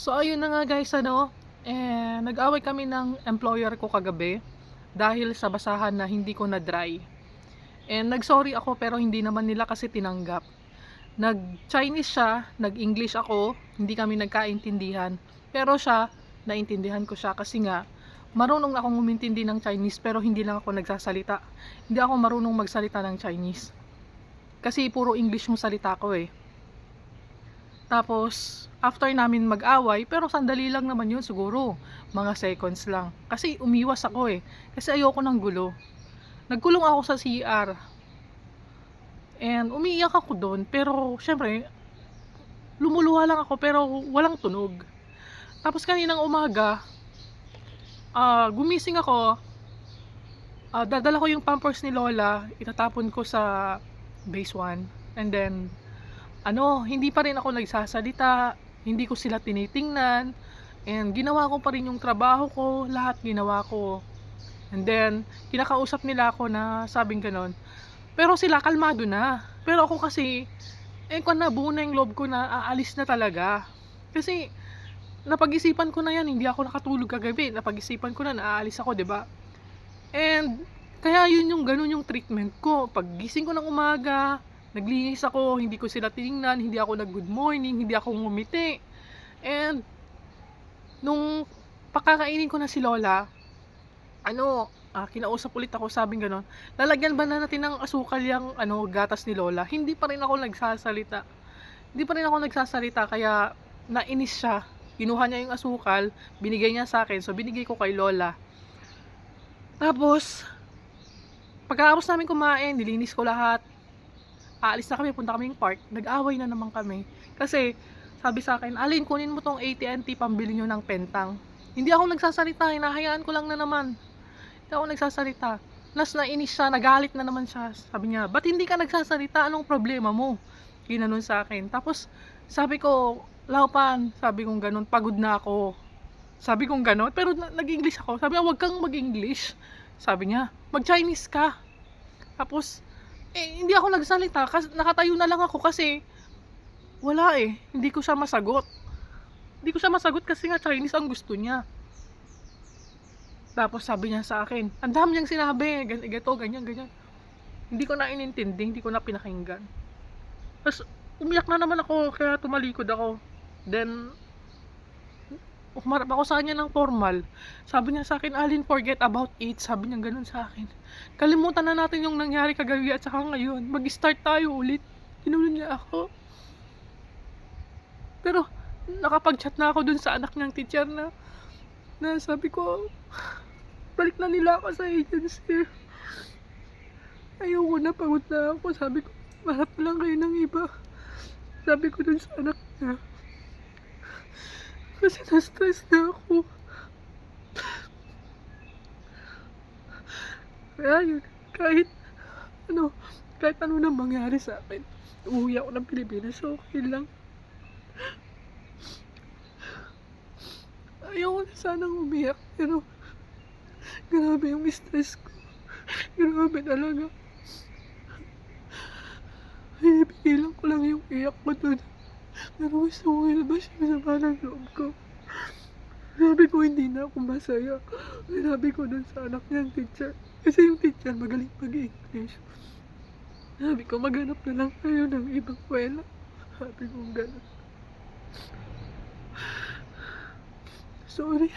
So ayun na nga guys nag-away kami ng employer ko kagabi dahil sa basahan na hindi ko na-dry. And nag-sorry ako pero hindi naman nila kasi tinanggap. Nag-Chinese siya, nag-English ako, hindi kami nagkaintindihan. Pero siya, naintindihan ko siya kasi nga marunong akong umintindi ng Chinese pero hindi lang ako nagsasalita. Hindi ako marunong magsalita ng Chinese. Kasi puro English yung salita ko eh. Tapos, after namin mag-away, pero sandali lang naman yun siguro, mga seconds lang. Kasi umiwas ako eh, kasi ayoko ng gulo. Nagkulong ako sa CR, and umiiyak ako doon, pero syempre, lumuluha lang ako pero walang tunog. Tapos kaninang umaga, gumising ako, dadala ko yung pampers ni Lola, itatapon ko sa base 1, and then, hindi pa rin ako nagsasalita, hindi ko sila tinitingnan, and ginawa ko pa rin yung trabaho ko, lahat ginawa ko. And then, kinakausap nila ako na sabing ganon. Pero sila kalmado na. Pero ako kasi, kung nabuo na yung loob ko na aalis na talaga. Kasi, napag-isipan ko na yan, hindi ako nakatulog kagabi. Napag-isipan ko na aalis ako, 'di ba? And, kaya yun yung ganun yung treatment ko. Pag gising ko ng umaga, naglinis ako, hindi ko sila tiningnan, hindi ako nag-good morning, hindi ako ngumiti. And, nung pakakainin ko na si Lola, kinausap ulit ako, sabing gano'n, lalagyan ba na natin ng asukal yung gatas ni Lola? Hindi pa rin ako nagsasalita. Hindi pa rin ako nagsasalita, kaya nainis siya. Kinuha niya yung asukal, binigay niya sa akin, so binigay ko kay Lola. Tapos, pagkatapos namin kumain, nilinis ko lahat. Aalis na kami, punta kaming park. Nag-away na naman kami. Kasi, sabi sa akin, Alin, kunin mo tong AT&T, pambili nyo ng pentang. Hindi ako nagsasalita, hinahayaan ko lang na naman. Hindi ako nagsasalita. Nainis siya, nagalit na naman siya. Sabi niya, ba't hindi ka nagsasalita? Anong problema mo? Ginanon sa akin. Tapos, sabi ko, Laupan, sabi kong ganon, pagod na ako. Sabi kong ganon, pero nag-English ako. Sabi niya, wag kang mag-English. Sabi niya, mag-Chinese ka. Tapos, hindi ako nagsalita, kasi nakatayo na lang ako kasi wala hindi ko siya masagot. Hindi ko siya masagot kasi nga Chinese ang gusto niya. Tapos sabi niya sa akin, ang dami niyang sinabi, ganito, ganyan, ganyan. Hindi ko na inintindi, hindi ko na pinakinggan. Tapos umiyak na naman ako, kaya tumalikod ako. Then, umarap ako sa kanya ng formal. Sabi niya sa akin, Alin, forget about it. Sabi niya ganun sa akin. Kalimutan na natin yung nangyari kagabi at saka ngayon. Mag-start tayo ulit. Ginunon niya ako. Pero, nakapag-chat na ako dun sa anak niyang teacher na sabi ko, balik na nila ako sa agency. Ayoko na, pagod na ako. Sabi ko, marap lang kayo ng iba. Sabi ko dun sa anak niya. Kasi na-stress na ako. Kaya yun, kahit ano nang mangyari sa akin, uuwi ako ng Pilipinas, so okay lang. Ayoko na sanang umiyak, pero grabe yung stress ko. Grabe talaga. Pinipigilan ko lang yung iyak ko dun. Pero gusto ko ilabas yung sama ng loob ko. Sabi ko hindi na ako masaya. Sabi ko dun sa anak niyang teacher. Kasi yung teacher magaling mag-English. Sabi ko maghanap na lang tayo ng ibang kwela. Sabi ko gano'n. Sorry.